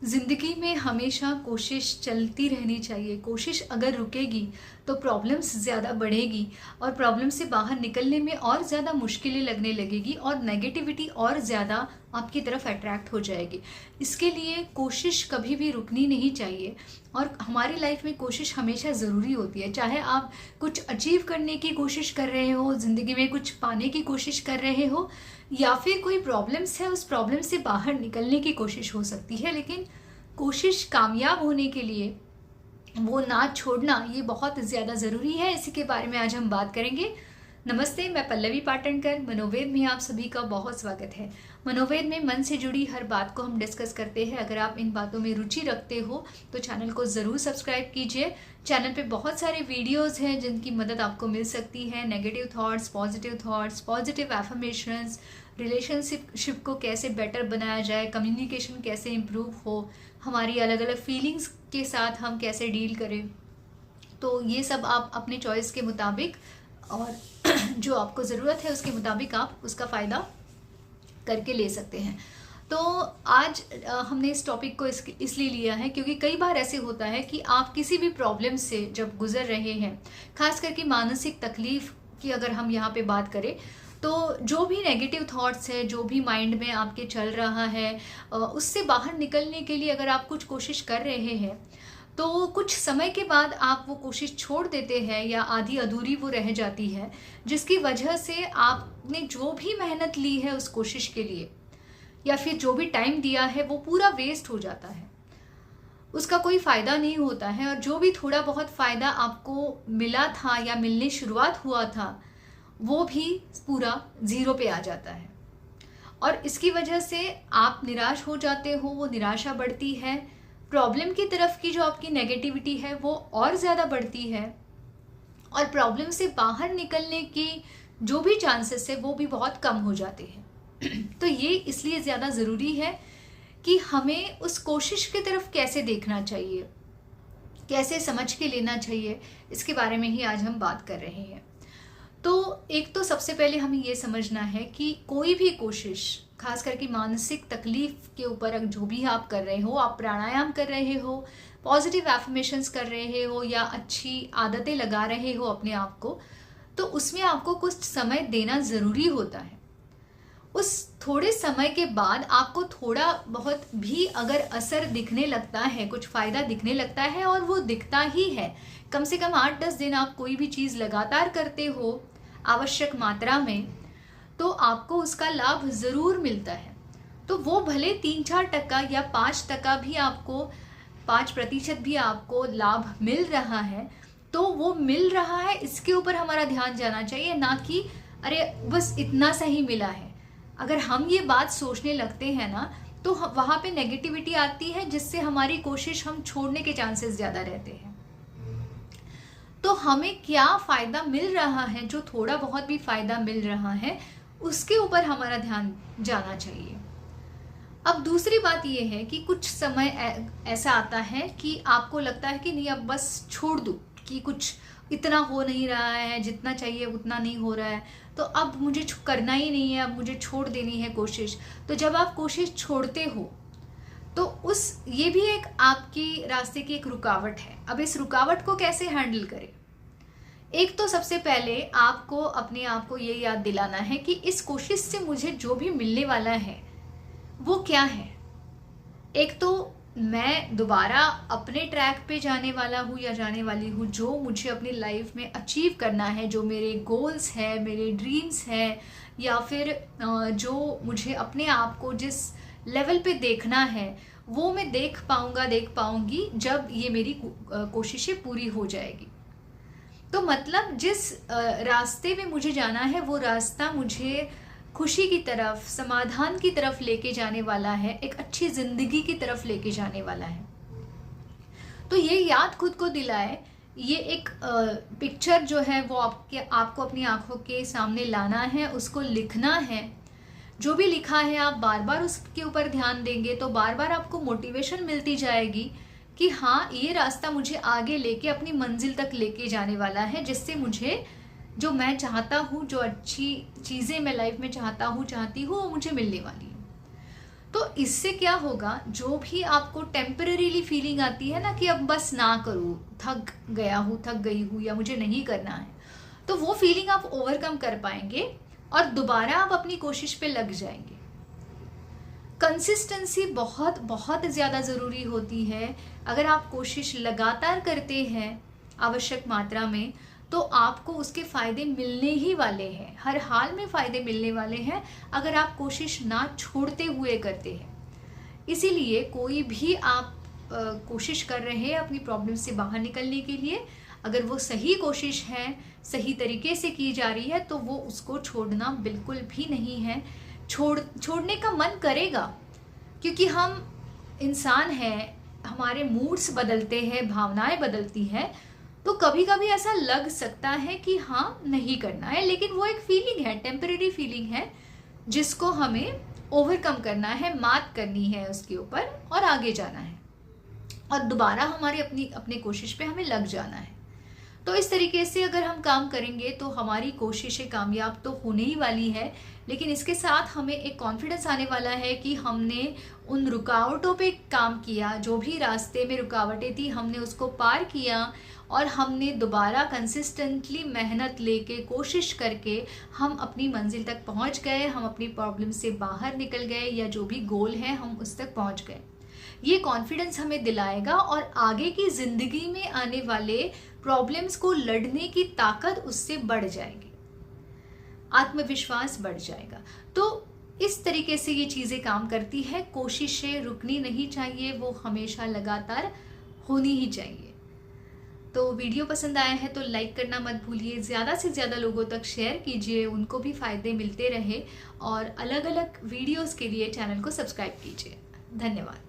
ज़िंदगी में हमेशा कोशिश चलती रहनी चाहिए। कोशिश अगर रुकेगी तो प्रॉब्लम्स ज़्यादा बढ़ेगी और प्रॉब्लम से बाहर निकलने में और ज़्यादा मुश्किलें लगने लगेगी और नेगेटिविटी और ज़्यादा आपकी तरफ अट्रैक्ट हो जाएगी। इसके लिए कोशिश कभी भी रुकनी नहीं चाहिए और हमारी लाइफ में कोशिश हमेशा ज़रूरी होती है। चाहे आप कुछ अचीव करने की कोशिश कर रहे हो, ज़िंदगी में कुछ पाने की कोशिश कर रहे हो या फिर कोई प्रॉब्लम्स है, उस प्रॉब्लम से बाहर निकलने की कोशिश हो सकती है, लेकिन कोशिश कामयाब होने के लिए वो ना छोड़ना ये बहुत ज़्यादा ज़रूरी है। इसी के बारे में आज हम बात करेंगे। नमस्ते, मैं पल्लवी पाटणकर। मनोवेद में आप सभी का बहुत स्वागत है। मनोवेद में मन से जुड़ी हर बात को हम डिस्कस करते हैं। अगर आप इन बातों में रुचि रखते हो तो चैनल को ज़रूर सब्सक्राइब कीजिए। चैनल पे बहुत सारे वीडियोस हैं जिनकी मदद आपको मिल सकती है। Negative thoughts, positive affirmations, relationship को कैसे बेटर बनाया जाए, कम्युनिकेशन कैसे इम्प्रूव हो, हमारी अलग अलग फीलिंग्स के साथ हम कैसे डील करें। तो ये सब आप अपने चॉइस के मुताबिक और जो आपको ज़रूरत है उसके मुताबिक आप उसका फ़ायदा करके ले सकते हैं। तो आज हमने इस टॉपिक को इसलिए लिया है क्योंकि कई बार ऐसे होता है कि आप किसी भी प्रॉब्लम से जब गुजर रहे हैं, खास करके मानसिक तकलीफ की अगर हम यहाँ पे बात करें, तो जो भी नेगेटिव थॉट्स है, जो भी माइंड में आपके चल रहा है, उससे बाहर निकलने के लिए अगर आप कुछ कोशिश कर रहे हैं तो कुछ समय के बाद आप वो कोशिश छोड़ देते हैं या आधी अधूरी वो रह जाती है, जिसकी वजह से आपने जो भी मेहनत ली है उस कोशिश के लिए या फिर जो भी टाइम दिया है वो पूरा वेस्ट हो जाता है। उसका कोई फ़ायदा नहीं होता है और जो भी थोड़ा बहुत फ़ायदा आपको मिला था या मिलने शुरुआत हुआ था वो भी पूरा ज़ीरो पे आ जाता है और इसकी वजह से आप निराश हो जाते हो। वो निराशा बढ़ती है, प्रॉब्लम की तरफ की जो आपकी नेगेटिविटी है वो और ज़्यादा बढ़ती है और प्रॉब्लम से बाहर निकलने की जो भी चांसेस है वो भी बहुत कम हो जाते हैं। तो ये इसलिए ज़्यादा ज़रूरी है कि हमें उस कोशिश की तरफ कैसे देखना चाहिए, कैसे समझ के लेना चाहिए, इसके बारे में ही आज हम बात कर रहे हैं। तो एक तो सबसे पहले हमें ये समझना है कि कोई भी कोशिश, खास करके मानसिक तकलीफ के ऊपर जो भी आप कर रहे हो, आप प्राणायाम कर रहे हो, पॉजिटिव एफर्मेशंस कर रहे हो या अच्छी आदतें लगा रहे हो अपने आप को, तो उसमें आपको कुछ समय देना ज़रूरी होता है। उस थोड़े समय के बाद आपको थोड़ा बहुत भी अगर असर दिखने लगता है, कुछ फ़ायदा दिखने लगता है, और वो दिखता ही है, कम से कम 8-10 दिन आप कोई भी चीज़ लगातार करते हो आवश्यक मात्रा में, तो आपको उसका लाभ ज़रूर मिलता है। तो वो भले 3-4% या 5% भी आपको, 5% भी आपको लाभ मिल रहा है, तो वो मिल रहा है इसके ऊपर हमारा ध्यान जाना चाहिए, ना कि अरे बस इतना सही मिला है। अगर हम ये बात सोचने लगते हैं ना तो वहाँ पे नेगेटिविटी आती है, जिससे हमारी कोशिश हम छोड़ने के चांसेस ज़्यादा रहते हैं। तो हमें क्या फ़ायदा मिल रहा है, जो थोड़ा बहुत भी फ़ायदा मिल रहा है उसके ऊपर हमारा ध्यान जाना चाहिए। अब दूसरी बात ये है कि कुछ समय ऐसा आता है कि आपको लगता है कि नहीं अब बस छोड़ दूँ, कि कुछ इतना हो नहीं रहा है, जितना चाहिए उतना नहीं हो रहा है, तो अब मुझे करना ही नहीं है, अब मुझे छोड़ देनी है कोशिश। तो जब आप कोशिश छोड़ते हो तो ये भी एक आपकी रास्ते की एक रुकावट है। अब इस रुकावट को कैसे हैंडल करें? एक तो सबसे पहले आपको अपने आप को ये याद दिलाना है कि इस कोशिश से मुझे जो भी मिलने वाला है वो क्या है। एक तो मैं दोबारा अपने ट्रैक पे जाने वाला हूँ या जाने वाली हूँ, जो मुझे अपनी लाइफ में अचीव करना है, जो मेरे गोल्स है, मेरे ड्रीम्स है, या फिर जो मुझे अपने आप को जिस लेवल पे देखना है वो मैं देख पाऊंगी जब ये मेरी कोशिशें पूरी हो जाएगी। तो मतलब जिस रास्ते में मुझे जाना है वो रास्ता मुझे खुशी की तरफ, समाधान की तरफ लेके जाने वाला है, एक अच्छी जिंदगी की तरफ लेके जाने वाला है। तो ये याद खुद को दिलाए, ये एक पिक्चर जो है वो आपको अपनी आंखों के सामने लाना है, उसको लिखना है। जो भी लिखा है आप बार बार उसके ऊपर ध्यान देंगे तो बार बार आपको मोटिवेशन मिलती जाएगी कि हाँ ये रास्ता मुझे आगे लेके अपनी मंजिल तक लेके जाने वाला है, जिससे मुझे जो मैं चाहता हूँ, जो अच्छी चीज़ें मैं लाइफ में चाहती हूँ वो मुझे मिलने वाली है। तो इससे क्या होगा, जो भी आपको टेम्परेरीली फीलिंग आती है ना कि अब बस ना करूँ, थक गया हूँ, थक गई हूँ, या मुझे नहीं करना है, तो वो फीलिंग आप ओवरकम कर पाएंगे और दोबारा आप अपनी कोशिश पे लग जाएंगे। कंसिस्टेंसी बहुत बहुत ज़्यादा ज़रूरी होती है। अगर आप कोशिश लगातार करते हैं आवश्यक मात्रा में, तो आपको उसके फ़ायदे मिलने ही वाले हैं, हर हाल में फ़ायदे मिलने वाले हैं अगर आप कोशिश ना छोड़ते हुए करते हैं। इसीलिए कोई भी आप कोशिश कर रहे हैं अपनी प्रॉब्लम से बाहर निकलने के लिए, अगर वो सही कोशिश है, सही तरीके से की जा रही है, तो वो उसको छोड़ना बिल्कुल भी नहीं है। छोड़ने का मन करेगा, क्योंकि हम इंसान हैं, हमारे मूड्स बदलते हैं, भावनाएं बदलती हैं, तो कभी कभी ऐसा लग सकता है कि हाँ नहीं करना है, लेकिन वो एक फीलिंग है, टेम्परेरी फीलिंग है, जिसको हमें ओवरकम करना है, मात करनी है उसके ऊपर और आगे जाना है और दोबारा हमारी अपने कोशिश पे हमें लग जाना है। तो इस तरीके से अगर हम काम करेंगे तो हमारी कोशिशें कामयाब तो होने ही वाली है, लेकिन इसके साथ हमें एक कॉन्फिडेंस आने वाला है कि हमने उन रुकावटों पे काम किया, जो भी रास्ते में रुकावटें थी हमने उसको पार किया और हमने दोबारा कंसिस्टेंटली मेहनत लेके कोशिश करके हम अपनी मंजिल तक पहुंच गए, हम अपनी प्रॉब्लम से बाहर निकल गए, या जो भी गोल है हम उस तक पहुंच गए। ये कॉन्फिडेंस हमें दिलाएगा और आगे की ज़िंदगी में आने वाले प्रॉब्लम्स को लड़ने की ताकत उससे बढ़ जाएगी, आत्मविश्वास बढ़ जाएगा। तो इस तरीके से ये चीज़ें काम करती है। कोशिशें रुकनी नहीं चाहिए, वो हमेशा लगातार होनी ही चाहिए। तो वीडियो पसंद आया है तो लाइक करना मत भूलिए, ज़्यादा से ज़्यादा लोगों तक शेयर कीजिए, उनको भी फ़ायदे मिलते रहे, और अलग अलग वीडियोस के लिए चैनल को सब्सक्राइब कीजिए। धन्यवाद।